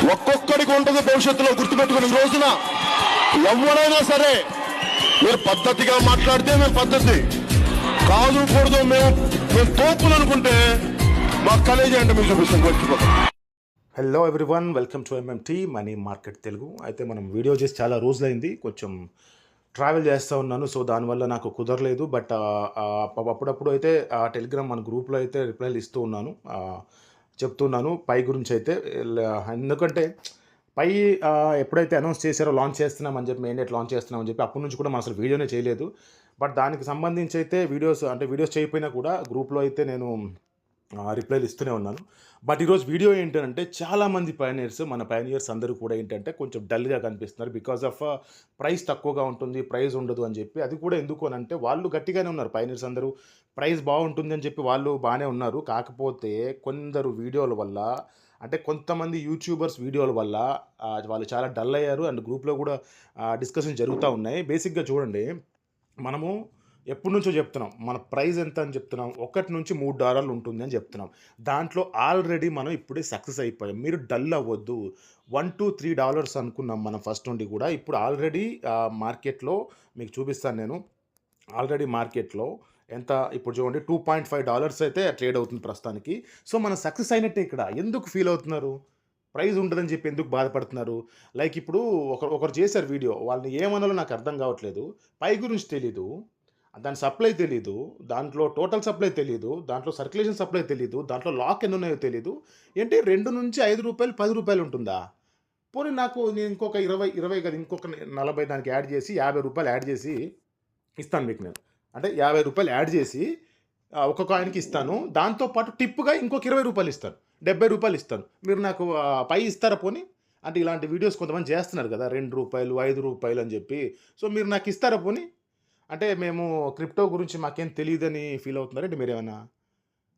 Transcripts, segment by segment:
ఒక్కొక్కడికి ఉంటుంది భవిష్యత్తులో. గుర్తుపెట్టుకుని ఈ రోజున ఎవరైనా సరే మీరు పద్ధతిగా మాట్లాడితే మేము పద్ధతి కాదు కూడదు, మేము తోపులు అనుకుంటే మా కలేజీ అంటే మీకు చూపిస్తాం. వచ్చిపోతాం. Hello everyone, welcome to MMT money market Telugu. అయితే మనం వీడియో చేసి చాలా రోజులైంది, కొంచెం ట్రావెల్ చేస్తూ ఉన్నాను, సో దానివల్ల నాకు కుదరలేదు. బట్ అప్పుడప్పుడు అయితే టెలిగ్రామ్ మన గ్రూప్లో అయితే రిప్లైలు ఇస్తూ ఉన్నాను, చెప్తున్నాను పై గురించి అయితే. ఎందుకంటే పై ఎప్పుడైతే అనౌన్స్ చేశారో లాంచ్ చేస్తున్నామని చెప్పి, మెయిన్ డేట్ లాంచ్ చేస్తున్నామని చెప్పి, అప్పటి నుంచి కూడా మనం అసలు వీడియోనే చేయలేదు. బట్ దానికి సంబంధించి అయితే వీడియోస్ చేయకపోయినా కూడా గ్రూప్లో అయితే నేను రిప్లైలు ఇస్తూనే ఉన్నాను. బట్ ఈరోజు వీడియో ఏంటంటే, చాలామంది మన పయనియర్స్ అందరూ కూడా ఏంటంటే కొంచెం డల్గా కనిపిస్తున్నారు. బికాజ్ ఆఫ్ ప్రైస్ తక్కువగా ఉంటుంది, ప్రైస్ ఉండదు అని చెప్పి. అది కూడా ఎందుకు అని అంటే, వాళ్ళు గట్టిగానే ఉన్నారు పయనియర్స్ అందరూ, ప్రైస్ బాగుంటుంది అని చెప్పి వాళ్ళు బాగానే ఉన్నారు. కాకపోతే కొందరు వీడియోల వల్ల, అంటే కొంతమంది యూట్యూబర్స్ వీడియోల వల్ల వాళ్ళు చాలా డల్ అయ్యారు. అండ్ గ్రూప్లో కూడా డిస్కషన్ జరుగుతూ ఉన్నాయి. బేసిక్గా చూడండి, మనము ఎప్పటి నుంచో చెప్తున్నాం, మన ప్రైస్ ఎంత అని చెప్తున్నాం, $1 నుంచి $3 ఉంటుంది అని చెప్తున్నాం. దాంట్లో ఆల్రెడీ మనం ఇప్పుడే సక్సెస్ అయిపోయాం. మీరు డల్ అవ్వద్దు. $1 to $3 అనుకున్నాం మనం ఫస్ట్ నుండి కూడా. ఇప్పుడు ఆల్రెడీ మార్కెట్లో మీకు చూపిస్తాను నేను. ఆల్రెడీ మార్కెట్లో ఎంత ఇప్పుడు చూడండి, $2.5 అయితే ట్రేడ్ అవుతుంది ప్రస్తుతానికి. సో మనం సక్సెస్ అయినట్టే. ఇక్కడ ఎందుకు ఫీల్ అవుతున్నారు? ప్రైజ్ ఉండదని చెప్పి ఎందుకు బాధపడుతున్నారు? లైక్ ఇప్పుడు ఒకరు చేశారు వీడియో, వాళ్ళని ఏమనాలో నాకు అర్థం కావట్లేదు. పై గురించి తెలీదు, దాని సప్లై తెలీదు, దాంట్లో టోటల్ సప్లై తెలీదు, దాంట్లో సర్క్యులేషన్ సప్లై తెలీదు, దాంట్లో లాక్ ఎన్ని ఉన్నాయో తెలీదు. ఏంటి $2 నుంచి $5, $10 ఉంటుందా? పోనీ నేను ఇంకొక 20 కదా, ఇంకొక 40 దానికి యాడ్ చేసి $50 యాడ్ చేసి ఇస్తాను మీకు. నేను అంటే $50 యాడ్ చేసి ఒక కాయిన్కి ఇస్తాను. దాంతోపాటు టిప్పుగా ఇంకొక $20 ఇస్తాను, $70 ఇస్తాను. మీరు నాకు పై ఇస్తారా పోనీ? అంటే ఇలాంటి వీడియోస్ కొంతమంది చేస్తున్నారు కదా, $2, $5 అని చెప్పి. సో మీరు నాకు ఇస్తారా పోనీ? అంటే మేము క్రిప్టో గురించి మాకేం తెలియదని ఫీల్ అవుతున్నారంటే మీరేమన్నా?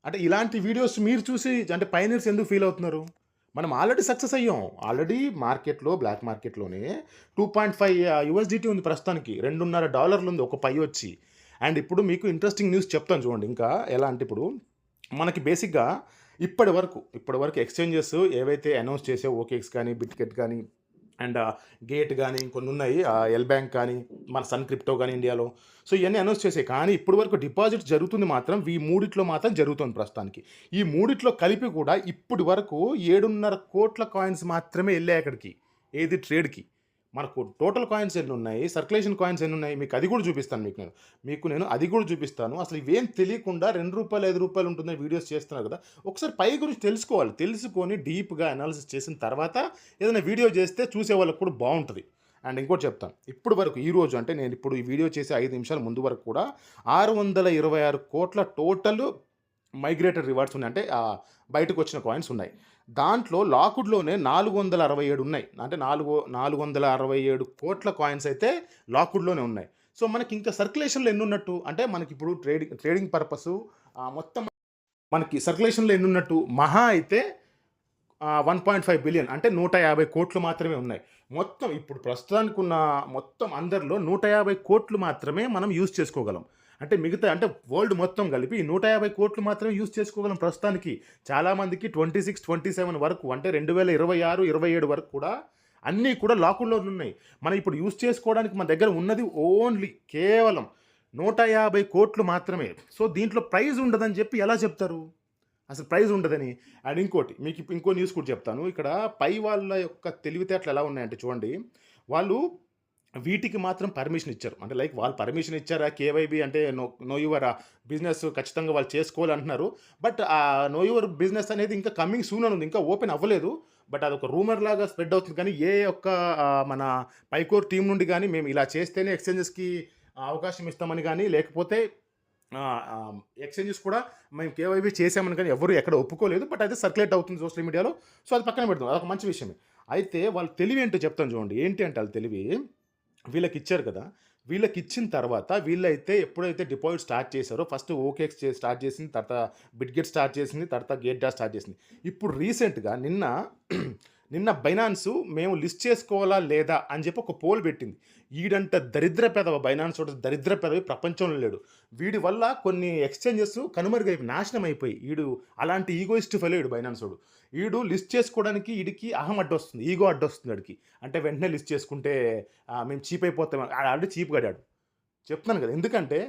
అంటే ఇలాంటి వీడియోస్ మీరు చూసి అంటే పైనర్స్ ఎందుకు ఫీల్ అవుతున్నారు? మనం ఆల్రెడీ సక్సెస్ అయ్యాం. ఆల్రెడీ మార్కెట్లో, బ్లాక్ మార్కెట్లోనే $2.5 ఉంది ప్రస్తుతానికి. $2.5 ఉంది ఒక పై వచ్చి. అండ్ ఇప్పుడు మీకు ఇంట్రెస్టింగ్ న్యూస్ చెప్తాను చూడండి. ఇంకా ఎలా అంటే, ఇప్పుడు మనకి బేసిక్గా ఇప్పటి వరకు ఎక్స్చేంజెస్ ఏవైతే అనౌన్స్ చేసే, ఓకేఎక్స్ కానీ, బిట్కెట్ కానీ, అండ్ గేట్ కానీ, ఇంకొన్ని ఉన్నాయి, ఎల్ బ్యాంక్ కానీ, మన సన్ క్రిప్టో కానీ ఇండియాలో. సో ఇవన్నీ అనౌన్స్ చేసాయి. కానీ ఇప్పటి వరకు డిపాజిట్ జరుగుతుంది మాత్రం ఈ మూడిట్లో మాత్రం జరుగుతుంది ప్రస్తుతానికి. ఈ మూడిట్లో కలిపి కూడా ఇప్పటి వరకు 7.5 కోట్ల కాయిన్స్ మాత్రమే వెళ్ళాయి అక్కడికి. ఏది ట్రేడ్కి. మనకు టోటల్ కాయిన్స్ ఎన్ని ఉన్నాయి, సర్క్యులేషన్ కాయిన్స్ ఎన్ని ఉన్నాయి, మీకు అది కూడా చూపిస్తాను. నేను అది కూడా చూపిస్తాను. అసలు ఇవేం తెలియకుండా $2, $5 ఉంటుందని వీడియోస్ చేస్తున్నారు కదా. ఒకసారి పై గురించి తెలుసుకోవాలి. తెలుసుకొని డీప్గా అనాలిసిస్ చేసిన తర్వాత ఏదైనా వీడియో చేస్తే చూసే వాళ్ళకి కూడా బాగుంటుంది. అండ్ ఇంకోటి చెప్తాను, ఇప్పుడు వరకు ఈరోజు అంటే నేను ఇప్పుడు ఈ వీడియో చేసే 5 నిమిషాల ముందు వరకు కూడా 626 కోట్ల టోటల్ మైగ్రేటెడ్ రివార్డ్స్ ఉన్నాయి. అంటే బయటకు వచ్చిన కాయిన్స్ ఉన్నాయి. దాంట్లో లాకుడ్లోనే 467 ఉన్నాయి. అంటే 467 కోట్ల కాయిన్స్ అయితే లాకుడ్లోనే ఉన్నాయి. సో మనకి ఇంకా సర్క్యులేషన్లో ఎన్ని ఉన్నట్టు అంటే, మనకి ఇప్పుడు ట్రేడింగ్ పర్పస్ మొత్తం మనకి సర్క్యులేషన్లో ఎన్ని ఉన్నట్టు మహా అయితే 1.5 బిలియన్, అంటే 150 కోట్లు మాత్రమే ఉన్నాయి. మొత్తం ఇప్పుడు ప్రస్తుతానికి ఉన్న మొత్తం అందరిలో 150 కోట్లు మాత్రమే మనం యూజ్ చేసుకోగలం. అంటే మిగతా అంటే వరల్డ్ మొత్తం కలిపి 150 కోట్లు మాత్రమే యూజ్ చేసుకోగలం ప్రస్తుతానికి. చాలామందికి 26, 27 వరకు, అంటే 2026, 27 వరకు కూడా అన్నీ కూడా లాకుల్లో ఉన్నాయి. మనం ఇప్పుడు యూజ్ చేసుకోవడానికి మన దగ్గర ఉన్నది ఓన్లీ కేవలం 150 కోట్లు మాత్రమే. సో దీంట్లో ప్రైజ్ ఉండదని చెప్పి ఎలా చెప్తారు? అసలు ప్రైజ్ ఉండదని. అండ్ ఇంకోటి మీకు ఇంకో న్యూస్ కూడా చెప్తాను. ఇక్కడ పై వాళ్ళ యొక్క తెలివితేటలు ఎలా ఉన్నాయంటే చూడండి, వాళ్ళు వీటికి మాత్రం పర్మిషన్ ఇచ్చారు. అంటే లైక్ వాళ్ళు పర్మిషన్ ఇచ్చారా, కేవైబీ అంటే నో యువర్ బిజినెస్ ఖచ్చితంగా వాళ్ళు చేసుకోవాలి అంటున్నారు. బట్ ఆ నో యువర్ బిజినెస్ అనేది ఇంకా కమింగ్ సూన్ అని ఉంది, ఇంకా ఓపెన్ అవ్వలేదు. బట్ అదొక రూమర్ లాగా స్ప్రెడ్ అవుతుంది. కానీ ఏ ఒక్క మన పైకోర్ టీం నుండి కానీ మేము ఇలా చేస్తేనే ఎక్స్చేంజెస్కి అవకాశం ఇస్తామని కానీ, లేకపోతే ఎక్స్చేంజెస్ కూడా మేము కేవైబీ చేసామని కానీ ఎవరు ఎక్కడ ఒప్పుకోలేదు. బట్ అయితే సర్క్యులేట్ అవుతుంది సోషల్ మీడియాలో. సో అది పక్కన పెడుతుంది, అదొక మంచి విషయమే. అయితే వాళ్ళ తెలివి ఏంటో చెప్తాను చూడండి. ఏంటి అంటే వాళ్ళ తెలివి, వీళ్ళకి ఇచ్చారు కదా, వీళ్ళకి ఇచ్చిన తర్వాత వీళ్ళైతే ఎప్పుడైతే డిపాజిట్ స్టార్ట్ చేశారో, ఫస్ట్ ఓకేఎక్స్ స్టార్ట్ చేసింది, తర్వాత బిట్గెట్ స్టార్ట్ చేసింది, తర్వాత గేట్ డాష్ స్టార్ట్ చేసింది. ఇప్పుడు రీసెంట్గా నిన్న బైనాన్స్ మేము లిస్ట్ చేసుకోవాలా లేదా అని చెప్పి ఒక పోల్ పెట్టింది. ఈడంట దరిద్ర పెదవ, బైనాన్స్ ఒకటి దరిద్ర పెదవి ప్రపంచంలో లేడు. వీడి వల్ల కొన్ని ఎక్స్చేంజెస్ కనుమరుగైపోయి నాశనం అయిపోయి, ఈడు అలాంటి ఈగోయిస్ట్ ఫెలో ఈడు బైనాన్స్ వాడు. ఈడు లిస్ట్ చేసుకోవడానికి ఈడికి అహం అడ్డొస్తుంది, ఈగో అడ్డొస్తుంది వాడికి. అంటే వెంటనే లిస్ట్ చేసుకుంటే మేము చీప్ అయిపోతాం, ఆల్రెడీ చీప్ గడాడు. చెప్తున్నాను కదా, ఎందుకంటే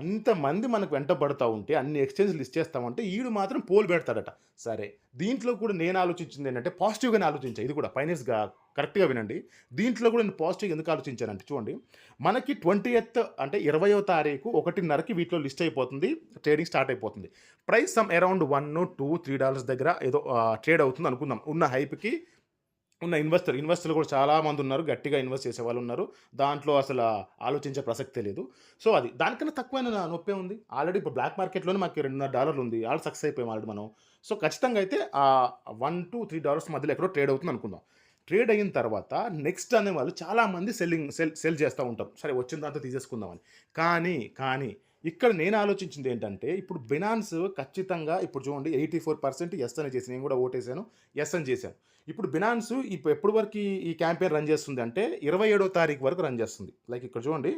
అంతమంది మనకు వెంటబడతా ఉంటే, అన్ని ఎక్స్చేంజ్ లిస్ట్ చేస్తామంటే ఈడు మాత్రం పోల్ పెడతాడట. సరే, దీంట్లో కూడా నేను ఆలోచించింది ఏంటంటే పాజిటివ్గానే ఆలోచించాను. ఇది కూడా ఫైనాన్స్గా కరెక్ట్గా వినండి. దీంట్లో కూడా నేను పాజిటివ్గా ఎందుకు ఆలోచించానంటే చూడండి, మనకి 20th అంటే 20వ తారీఖు 1:30కి వీటిలో లిస్ట్ అయిపోతుంది, ట్రేడింగ్ స్టార్ట్ అయిపోతుంది. ప్రైస్ సమ్ అరౌండ్ $1-2-3 దగ్గర ఏదో ట్రేడ్ అవుతుంది అనుకుందాం. ఉన్న హైప్కి ఉన్న ఇన్వెస్టర్లు కూడా చాలామంది ఉన్నారు, గట్టిగా ఇన్వెస్ట్ చేసే వాళ్ళు ఉన్నారు. దాంట్లో అసలు ఆలోచించే ప్రసక్తే లేదు. సో అది దానికన్నా తక్కువైన నొప్పే ఉంది. ఆల్రెడీ ఇప్పుడు బ్లాక్ మార్కెట్లోనే మాకు $2.5 ఉంది, ఆల్రెడీ సక్సెస్ అయిపోయాం ఆల్రెడీ మనం. సో ఖచ్చితంగా అయితే $1-3 మధ్యలో ఎక్కడో ట్రేడ్ అవుతుంది అనుకుందాం. ట్రేడ్ అయిన తర్వాత నెక్స్ట్ అనే వాళ్ళు చాలామంది సెల్ చేస్తూ ఉంటారు. సరే, వచ్చిన దాంతో తీసేసుకుందామని. కానీ ఇక్కడ నేను ఆలోచించింది ఏంటంటే, ఇప్పుడు బినాన్స్ ఖచ్చితంగా ఇప్పుడు చూడండి 84% ఎస్ అని చేసి, నేను కూడా ఓటేసాను, ఎస్ అని చేశాను. ఇప్పుడు బినాన్స్ ఇప్పుడు ఎప్పటి వరకు ఈ క్యాంపెయిన్ రన్ చేస్తుంది అంటే 27వ తారీఖు వరకు రన్ చేస్తుంది. లైక్ ఇక్కడ చూడండి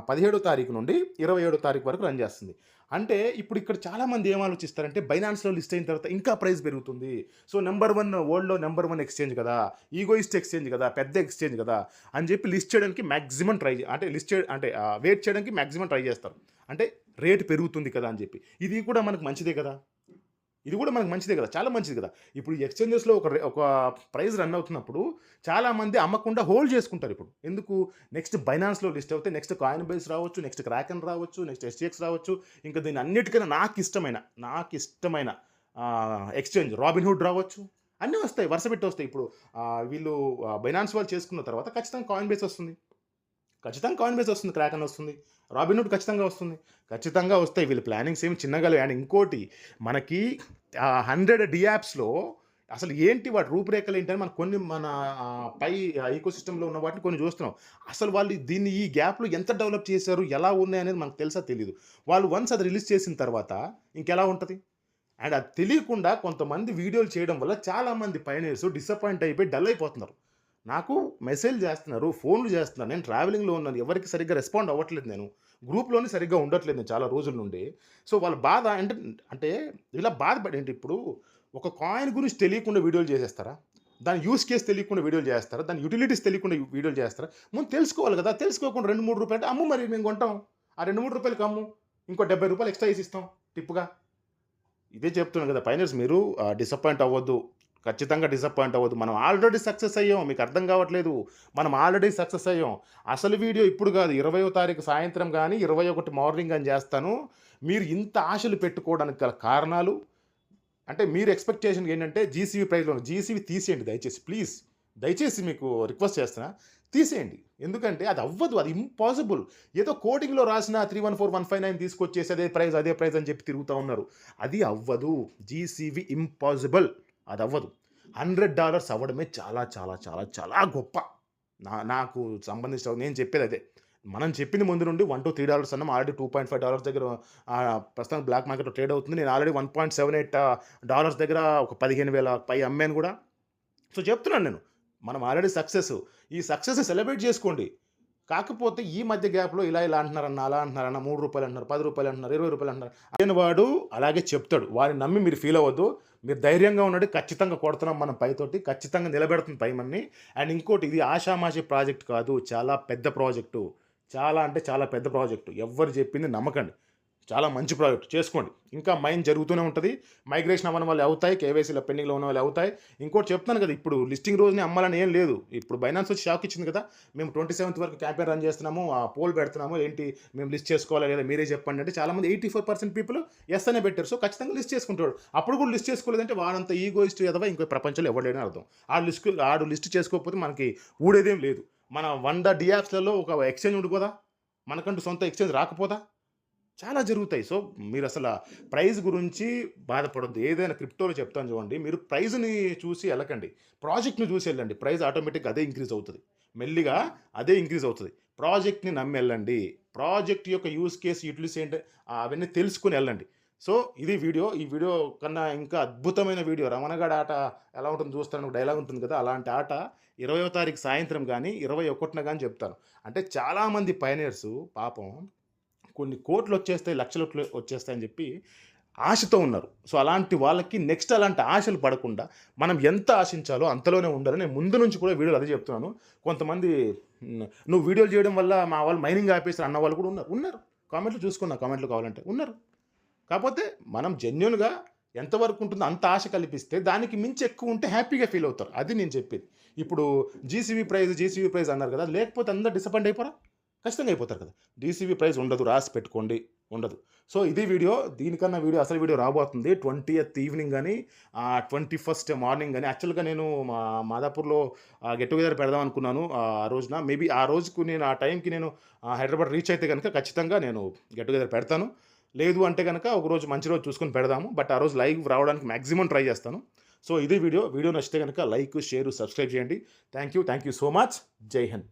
17వ తారీఖు నుండి 27వ తారీఖు వరకు రన్ చేస్తుంది. అంటే ఇప్పుడు ఇక్కడ చాలామంది ఏం ఆలోచిస్తారంటే, బైనాన్స్లో లిస్ట్ అయిన తర్వాత ఇంకా ప్రైస్ పెరుగుతుంది, సో వరల్డ్లో నెంబర్ 1 ఎక్స్చేంజ్ కదా, ఈగోయిస్ట్ ఎక్స్చేంజ్ కదా, పెద్ద ఎక్స్చేంజ్ కదా అని చెప్పి లిస్ట్ చేయడానికి మ్యాక్సిమం వెయిట్ చేయడానికి మ్యాక్సిమం ట్రై చేస్తారు. అంటే రేటు పెరుగుతుంది కదా అని చెప్పి. ఇది కూడా మనకు మంచిదే కదా, చాలా మంచిది కదా. ఇప్పుడు ఎక్స్చేంజెస్లో ఒక ప్రైస్ రన్ అవుతున్నప్పుడు చాలామంది అమ్మకుండా హోల్డ్ చేసుకుంటారు. ఇప్పుడు ఎందుకు, నెక్స్ట్ బైనాన్స్లో లిస్ట్ అవుతే నెక్స్ట్ కాయిన్ బేస్ రావచ్చు, నెక్స్ట్ క్రాకెన్ రావచ్చు, నెక్స్ట్ SGX రావచ్చు. ఇంకా దీని అన్నిటికన్నా నాకు ఇష్టమైన ఎక్స్చేంజ్ రాబిన్హుడ్ రావచ్చు. అన్నీ వస్తాయి, వరుస పెట్టి వస్తాయి. ఇప్పుడు వీళ్ళు బైనాన్స్ వాళ్ళు చేసుకున్న తర్వాత ఖచ్చితంగా కాయిన్ బేస్ వస్తుంది, క్రాకెన్ వస్తుంది, రాబిన్హుడ్ ఖచ్చితంగా వస్తాయి. వీళ్ళ ప్లానింగ్స్ ఏమి చిన్నగా లేవు. అండ్ ఇంకోటి, మనకి 100 DApps అసలు ఏంటి వాటి రూపురేఖలు ఏంటని మన పై ఈకోసిస్టంలో ఉన్న వాటిని కొన్ని చూస్తున్నాం. అసలు వాళ్ళు దీన్ని ఈ గ్యాప్లో ఎంత డెవలప్ చేశారు, ఎలా ఉన్నాయి అనేది మనకు తెలుసా తెలీదు. వాళ్ళు వన్స్ అది రిలీజ్ చేసిన తర్వాత ఇంకెలా ఉంటుంది. అండ్ అది తెలియకుండా కొంతమంది వీడియోలు చేయడం వల్ల చాలామంది పైనర్స్ డిసప్పాయింట్ అయిపోయి డల్ అయిపోతున్నారు. నాకు మెసేజ్ చేస్తున్నారు, ఫోన్లు చేస్తున్నారు, నేను ట్రావెలింగ్లో ఉన్నాను, ఎవరికి సరిగ్గా రెస్పాండ్ అవ్వట్లేదు, నేను గ్రూప్లోనే సరిగ్గా ఉండట్లేదు నేను చాలా రోజుల నుండి. సో వాళ్ళ బాధ అంటే ఇలా బాధపడేంటి, ఇప్పుడు ఒక కాయిన్ గురించి తెలియకుండా వీడియోలు చేసేస్తారా, దాని యూస్ కేసు తెలియకుండా వీడియోలు చేస్తారా, దాని యూటిలిటీస్ తెలియకుండా వీడియోలు చేస్తారా? ముందు తెలుసుకోవాలి కదా. తెలుసుకోకుండా $2-3 అమ్ము, మరి మేము కొంటాం, ఆ $2-3 అమ్ము, ఇంకో $70 ఎక్స్ట్రా వేసి ఇస్తాం టిప్పుగా. ఇదే చెప్తున్నాను కదా, ఫైనల్స్ మీరు డిసప్పాయింట్ అవ్వద్దు, ఖచ్చితంగా డిసప్పాయింట్ అవ్వద్దు. మనం ఆల్రెడీ సక్సెస్ అయ్యాం, మీకు అర్థం కావట్లేదు, మనం ఆల్రెడీ సక్సెస్ అయ్యాం. అసలు వీడియో ఇప్పుడు కాదు, 20వ తారీఖు సాయంత్రం కానీ 21 మార్నింగ్ అని చేస్తాను. మీరు ఇంత ఆశలు పెట్టుకోవడానికి గల కారణాలు అంటే, మీరు ఎక్స్పెక్టేషన్ ఏంటంటే జీసీవీ ప్రైస్లో జీసీవీ తీసేయండి దయచేసి, ప్లీజ్, దయచేసి మీకు రిక్వెస్ట్ చేస్తున్నా, తీసేయండి. ఎందుకంటే అది అవ్వదు, అది ఇంపాసిబుల్. ఏదో కోడింగ్లో రాసిన 314,159 తీసుకొచ్చేసి అదే ప్రైస్ అని చెప్పి తిరుగుతూ ఉన్నారు. అది అవ్వదు, జీసీవీ ఇంపాసిబుల్, అది అవ్వదు. $100 అవ్వడమే చాలా చాలా చాలా చాలా గొప్ప. నాకు సంబంధించిన నేను చెప్పేది అదే. మనం చెప్పింది ముందు నుండి $1-3 అన్నాం, ఆల్రెడీ $2.5 దగ్గర ప్రస్తుతం బ్లాక్ మార్కెట్లో ట్రేడ్ అవుతుంది. నేను ఆల్రెడీ $1.78 దగ్గర ఒక 15,000 పై అమ్మాను కూడా. సో చెప్తున్నాను నేను, మనం ఆల్రెడీ ఈ సక్సెస్ సెలబ్రేట్ చేసుకోండి. కాకపోతే ఈ మధ్య గ్యాప్లో ఇలా అంటున్నారన్న, అలా అంటున్నారన్న, $3 అంటున్నారు, $10 అంటున్నారు, $20 అంటున్నారు అని వాడు అలాగే చెప్తాడు. వాడిని నమ్మి మీరు ఫీల్ అవ్వద్దు, మీరు ధైర్యంగా ఉండండి. ఖచ్చితంగా కొడుతున్నాం మనం పైతోటి, ఖచ్చితంగా నిలబెడుతుంది పై మన్ని. అండ్ ఇంకోటి, ఇది ఆషామాషి ప్రాజెక్ట్ కాదు, చాలా పెద్ద ప్రాజెక్టు, చాలా పెద్ద ప్రాజెక్టు. ఎవరు చెప్పింది నమ్మకండి, చాలా మంచి ప్రాజెక్ట్, చేసుకోండి. ఇంకా మైన్ జరుగుతూనే ఉంటుంది, మైగ్రేషన్ అవ్వని వాళ్ళు అవుతాయి, కేవైసీలో పెండింగ్లో ఉన్న వాళ్ళు అవుతాయి. ఇంకోటి చెప్తాను కదా, ఇప్పుడు లిస్టింగ్ రోజునే అమ్మాలని ఏం లేదు. ఇప్పుడు బైనాన్స్ వచ్చి షాక్ ఇచ్చింది కదా, మేము 27th వరకు క్యాంపెయిన్ రన్ చేస్తున్నాము, ఆ పోల్ పెడుతున్నాము, ఏంటి మేము లిస్ట్ చేసుకోవాలా లేదా మీరే చెప్పండి అంటే, చాలామంది 84% పీపుల్ ఎస్ అనే పెట్టారు. సో ఖచ్చితంగా లిస్ట్ చేసుకుంటాడు. అప్పుడు కూడా లిస్ట్ చేసుకోలేదంటే వాడంత ఈగోయిస్ట్ ఎదవా ఇంకో ప్రపంచంలో ఎవడలేని అర్థం. ఆడు లిస్ట్ చేసుకోకపోతే మనకి ఊడేదేం లేదు. మన 100 DAppsలలో ఒక ఎక్స్చేంజ్ ఉండిపోదా, మనకంటూ సొంత ఎక్స్చేంజ్ రాకపోదా, చాలా జరుగుతాయి. సో మీరు అసలు ప్రైస్ గురించి బాధపడద్దు. ఏదైనా క్రిప్టోలో చెప్తాను చూడండి, మీరు ప్రైజ్ని చూసి వెళ్ళకండి, ప్రాజెక్ట్ని చూసి వెళ్ళండి. ప్రైస్ ఆటోమేటిక్గా అదే ఇంక్రీజ్ అవుతుంది, మెల్లిగా అదే ఇంక్రీజ్ అవుతుంది. ప్రాజెక్ట్ని నమ్మి వెళ్ళండి, ప్రాజెక్ట్ యొక్క యూస్ కేసు యూటిలిటీస్ ఏంటి అవన్నీ తెలుసుకుని వెళ్ళండి. సో ఇది వీడియో. ఈ వీడియో కన్నా ఇంకా అద్భుతమైన వీడియో రమణగాడి ఆట ఎలా ఉంటుందో చూస్తాను ఒక డైలాగ్ ఉంటుంది కదా! అలాంటి ఆట 20వ తారీఖు సాయంత్రం గానీ, 21న గానీ చెప్తాను. అంటే చాలామంది పయనీర్సు పాపం కొన్ని కోట్లొచ్చేస్తాయి, లక్షలు వచ్చేస్తాయని చెప్పి ఆశతో ఉన్నారు. సో అలాంటి వాళ్ళకి నెక్స్ట్ అలాంటి ఆశలు పడకుండా మనం ఎంత ఆశించాలో అంతలోనే ఉండాలని నేను ముందు నుంచి కూడా వీడియోలో అదే చెప్తున్నాను. కొంతమంది నువ్వు వీడియోలు చేయడం వల్ల మా వాళ్ళు మైనింగ్ ఆపేసారు అన్న వాళ్ళు కూడా ఉన్నారు. కామెంట్లు చూసుకున్నా, కామెంట్లు కావాలంటే ఉన్నారు. కాకపోతే మనం జెన్యూన్‌గా ఎంతవరకు ఉంటుందో అంత ఆశ కల్పిస్తే దానికి మించి ఎక్కువ ఉంటే హ్యాపీగా ఫీల్ అవుతారు. అది నేను చెప్పేది. ఇప్పుడు జీసీబీ ప్రైజ్ అన్నారు కదా! అది లేకపోతే అందరూ డిసప్పాయింట్ అయిపోరా? ఖచ్చితంగా అయిపోతారు కదా! డీసీబీ ప్రైజ్ ఉండదు, రాసి పెట్టుకోండి, ఉండదు. సో ఇది వీడియో. దీనికన్నా అసలు వీడియో రాబోతుంది 20th ఈవినింగ్ గానీ, 21st మార్నింగ్ గానీ. యాక్చువల్‌గా నేను మాదాపూర్‌లో గెట్ టుగెదర్ పెడదాం అనుకున్నాను ఆ రోజున. మేబీ ఆ రోజుకు నేను ఆ టైంకి నేను హైదరాబాద్ రీచ్ అయితే గనుక ఖచ్చితంగా నేను గెట్ టుగెదర్ పెడతాను. లేదు అంటే గనక ఒకరోజు మంచి రోజు చూసుకొని పెడదాము. బట్ ఆ రోజు లైవ్ రావడానికి మాక్సిమం ట్రై చేస్తాను. సో ఇది వీడియో. వీడియో నచ్చితే గనక లైక్, షేర్, సబ్స్క్రైబ్ చేయండి. Thank you so much. జై హింద్.